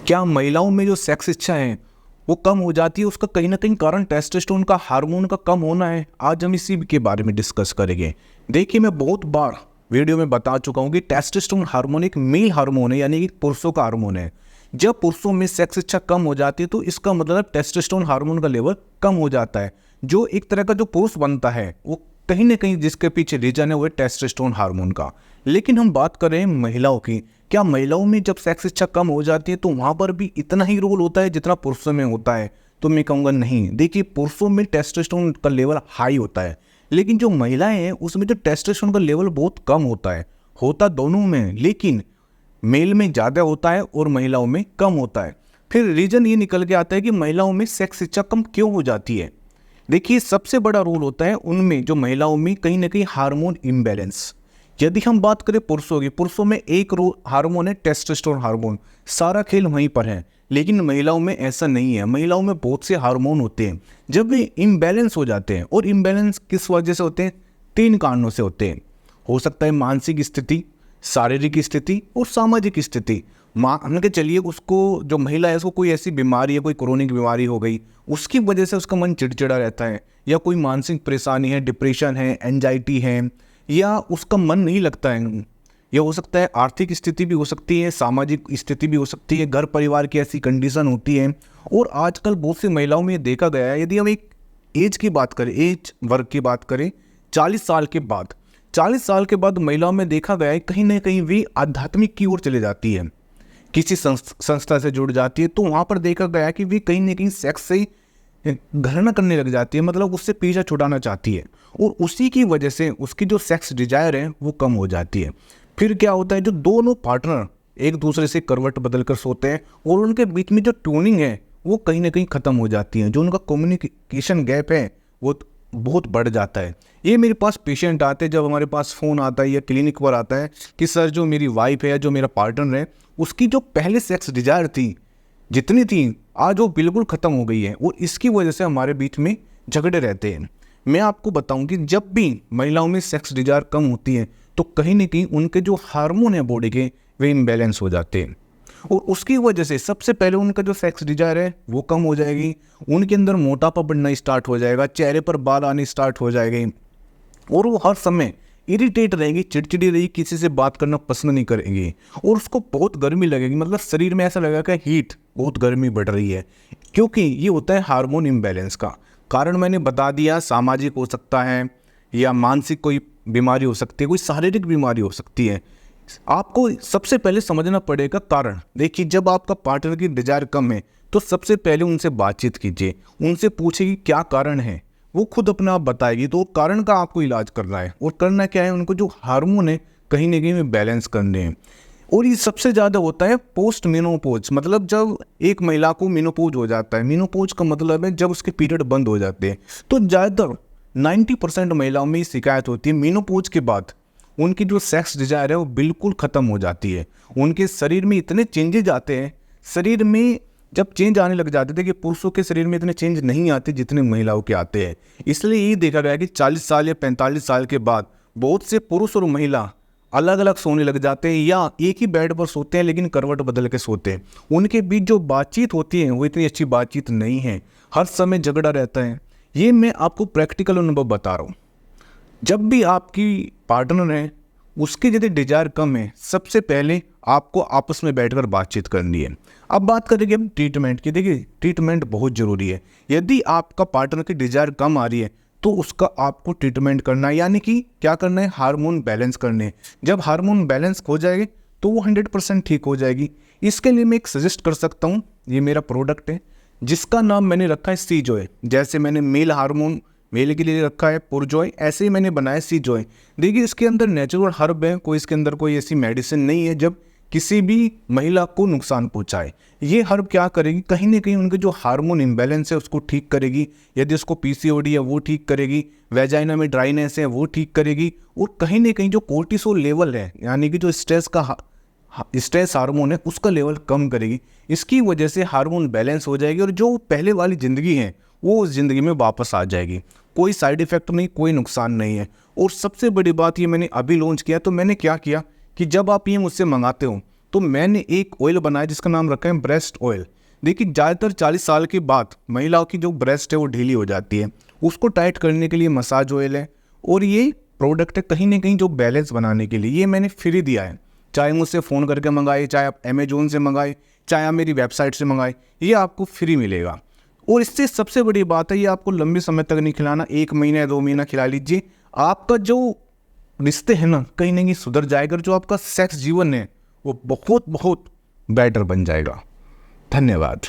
क्या महिलाओं में जो सेक्स इच्छा है वो कम हो जाती है, उसका कहीं ना कहीं कारण टेस्टोस्टेरोन का हार्मोन का कम होना है? आज हम इसी के बारे में डिस्कस करेंगे। देखिए, मैं बहुत बार वीडियो में बता चुका हूँ कि टेस्टोस्टेरोन हार्मोन एक मेल हार्मोन है, यानी कि पुरुषों का हार्मोन है। जब पुरुषों में सेक्स इच्छा कम हो जाती है तो इसका मतलब टेस्टोस्टेरोन हार्मोन का लेवल कम हो जाता है। जो एक तरह का जो पुरुष बनता है वो कहीं ना कहीं जिसके पीछे रीजन है वो है टेस्टोस्टेरोन हार्मोन का। लेकिन हम बात कर रहे हैं महिलाओं की। क्या महिलाओं में जब सेक्स इच्छा कम हो जाती है तो वहाँ पर भी इतना ही रोल होता है जितना पुरुषों में होता है? तो मैं कहूँगा नहीं। देखिए, पुरुषों में टेस्टोस्टेरोन का लेवल हाई होता है, लेकिन जो महिलाएं हैं उसमें जो टेस्टोस्टेरोन का लेवल बहुत कम होता है। होता दोनों में, लेकिन मेल में ज़्यादा होता है और महिलाओं में कम होता है। फिर रीज़न ये निकल के आता है कि महिलाओं में सेक्स इच्छा कम क्यों हो जाती है। देखिए, सबसे बड़ा रोल होता है उनमें, जो महिलाओं में कहीं ना कहीं हार्मोन इम्बैलेंस। यदि हम बात करें पुरुषों की, पुरुषों में एक हार्मोन है टेस्टोस्टेरोन हार्मोन, सारा खेल वहीं पर है। लेकिन महिलाओं में ऐसा नहीं है। महिलाओं में बहुत से हार्मोन होते हैं, जब वे इम्बैलेंस हो जाते हैं। और इम्बैलेंस किस वजह से होते हैं? 3 कारणों से होते हैं। हो सकता है मानसिक स्थिति, शारीरिक स्थिति और सामाजिक स्थिति। मान के चलिए उसको, जो महिला है उसको कोई ऐसी बीमारी है, कोई क्रोनिक बीमारी हो गई, उसकी वजह से उसका मन चिड़चिड़ा रहता है, या कोई मानसिक परेशानी है, डिप्रेशन है, एंजाइटी है, या उसका मन नहीं लगता है। यह हो सकता है आर्थिक स्थिति भी हो सकती है, सामाजिक स्थिति भी हो सकती है, घर परिवार की ऐसी कंडीशन होती है। और आजकल बहुत सी महिलाओं में देखा गया है, यदि हम एक एज की बात करें, एज वर्ग की बात करें, 40 साल के बाद, 40 साल के बाद महिलाओं में देखा गया है कहीं ना कहीं वे आध्यात्मिक की ओर चले जाती है, किसी संस्था से जुड़ जाती है। तो वहाँ पर देखा गया कि वे कहीं ना कहीं सेक्स से घृणा करने लग जाती है, मतलब उससे पीछा छुड़ाना चाहती है, और उसी की वजह से उसकी जो सेक्स डिजायर है वो कम हो जाती है। फिर क्या होता है, जो दोनों पार्टनर एक दूसरे से करवट बदल कर सोते हैं और उनके बीच में जो ट्यूनिंग है वो कहीं ना कहीं ख़त्म हो जाती है। जो उनका कम्युनिकेशन गैप है वो बहुत बढ़ जाता है। ये मेरे पास पेशेंट आते हैं, जब हमारे पास फ़ोन आता है या क्लिनिक पर आता है कि सर, जो मेरी वाइफ है या जो मेरा पार्टनर है, उसकी जो पहले सेक्स डिजायर थी, जितनी थी, आज वो बिल्कुल ख़त्म हो गई है, और इसकी वजह से हमारे बीच में झगड़े रहते हैं। मैं आपको बताऊं कि जब भी महिलाओं में सेक्स डिजायर कम होती है तो कहीं ना कहीं उनके जो हार्मोन है बॉडी के, वे इम्बैलेंस हो जाते हैं, और उसकी वजह से सबसे पहले उनका जो सेक्स डिजायर है वो कम हो जाएगी। उनके अंदर मोटापा बढ़ना स्टार्ट हो जाएगा, चेहरे पर बाल आने स्टार्ट हो जाएंगे, और वो हर समय इरिटेट रहेगी, चिड़चिड़ी रहेगी, किसी से बात करना पसंद नहीं करेंगी, और उसको बहुत गर्मी लगेगी। मतलब शरीर में ऐसा लगेगा कि हीट, बहुत गर्मी बढ़ रही है, क्योंकि ये होता है हार्मोन इम्बैलेंस का कारण। मैंने बता दिया, सामाजिक हो सकता है, या मानसिक कोई बीमारी हो सकती है, कोई शारीरिक बीमारी हो सकती है। आपको सबसे पहले समझना पड़ेगा कारण। देखिए, जब आपका पार्टनर की डिजायर कम है तो सबसे पहले उनसे बातचीत कीजिए, उनसे पूछिए कि क्या कारण है। वो खुद अपना आप बताएगी, तो कारण का आपको इलाज करना है। और करना क्या है, उनको जो हार्मोन है कहीं ना कहीं बैलेंस करने हैं। और ये सबसे ज़्यादा होता है पोस्ट मेनोपॉज, मतलब जब एक महिला को मेनोपॉज हो जाता है। मेनोपॉज का मतलब है जब उसके पीरियड बंद हो जाते हैं। तो ज़्यादातर 90% महिलाओं में शिकायत होती है मेनोपॉज के बाद उनकी जो सेक्स डिजायर है वो बिल्कुल ख़त्म हो जाती है। उनके शरीर में इतने चेंजेज आते हैं, शरीर में जब चेंज आने लग जाते थे कि पुरुषों के शरीर में इतने चेंज नहीं आते जितने महिलाओं के आते हैं। इसलिए ये देखा गया कि 40 साल या 45 साल के बाद बहुत से पुरुष और महिला अलग अलग सोने लग जाते हैं, या एक ही बेड पर सोते हैं लेकिन करवट बदल के सोते हैं। उनके बीच जो बातचीत होती है वो इतनी अच्छी बातचीत नहीं है, हर समय झगड़ा रहता है। ये मैं आपको प्रैक्टिकल अनुभव बता रहा हूँ। जब भी आपकी पार्टनर है उसकी यदि डिजायर कम है, सबसे पहले आपको आपस में बैठकर बातचीत करनी है। अब बात करेंगे हम ट्रीटमेंट की। देखिए, ट्रीटमेंट बहुत ज़रूरी है। यदि आपका पार्टनर की डिजायर कम आ रही है तो उसका आपको ट्रीटमेंट करना है, यानी कि क्या करना है, हार्मोन बैलेंस करने हैं। जब हार्मोन बैलेंस हो जाएगी तो वो 100% ठीक हो जाएगी। इसके लिए मैं एक सजेस्ट कर सकता हूँ, ये मेरा प्रोडक्ट है जिसका नाम मैंने रखा है सी जॉय। जैसे मैंने मेल हार्मोन मेल के लिए रखा है पुरजॉय, ऐसे ही मैंने बनाया सी जॉय। देखिए, इसके अंदर नेचुरल हर्ब है, कोई इसके अंदर कोई ऐसी मेडिसिन नहीं है जब किसी भी महिला को नुकसान पहुंचाए। ये हर्ब क्या करेगी, कहीं ना कहीं उनके जो हार्मोन इम्बैलेंस है उसको ठीक करेगी। यदि उसको पीसीओडी है वो ठीक करेगी, वेजाइना में ड्राइनेस है वो ठीक करेगी, और कहीं ना कहीं जो कोर्टिसोल लेवल है, यानी कि जो स्ट्रेस हार्मोन है उसका लेवल कम करेगी। इसकी वजह से हार्मोन बैलेंस हो जाएगी, और जो पहले वाली ज़िंदगी है वो उस ज़िंदगी में वापस आ जाएगी। कोई साइड इफ़ेक्ट नहीं, कोई नुकसान नहीं है। और सबसे बड़ी बात, ये मैंने अभी लॉन्च किया, तो मैंने क्या किया कि जब आप ये मुझसे मंगाते हो तो मैंने एक ऑयल बनाया जिसका नाम रखा है ब्रेस्ट ऑयल। देखिए ज़्यादातर 40 साल के बाद महिलाओं की जो ब्रेस्ट है वो ढीली हो जाती है, उसको टाइट करने के लिए मसाज ऑयल है। और ये प्रोडक्ट है कहीं ना कहीं जो बैलेंस बनाने के लिए, ये मैंने फ्री दिया है। चाहे मुझसे फ़ोन करके मंगाए, चाहे आप अमेजोन से मंगाए, चाहे आप मेरी वेबसाइट से मंगाए, ये आपको फ्री मिलेगा। और इससे सबसे बड़ी बात है, ये आपको लंबे समय तक नहीं खिलाना, 1 महीना या 2 महीना खिला लीजिए, आपका जो रिश्ते हैं ना कहीं ना कहीं सुधर जाएगा, जो आपका सेक्स जीवन है वो बहुत बहुत बेटर बन जाएगा। धन्यवाद।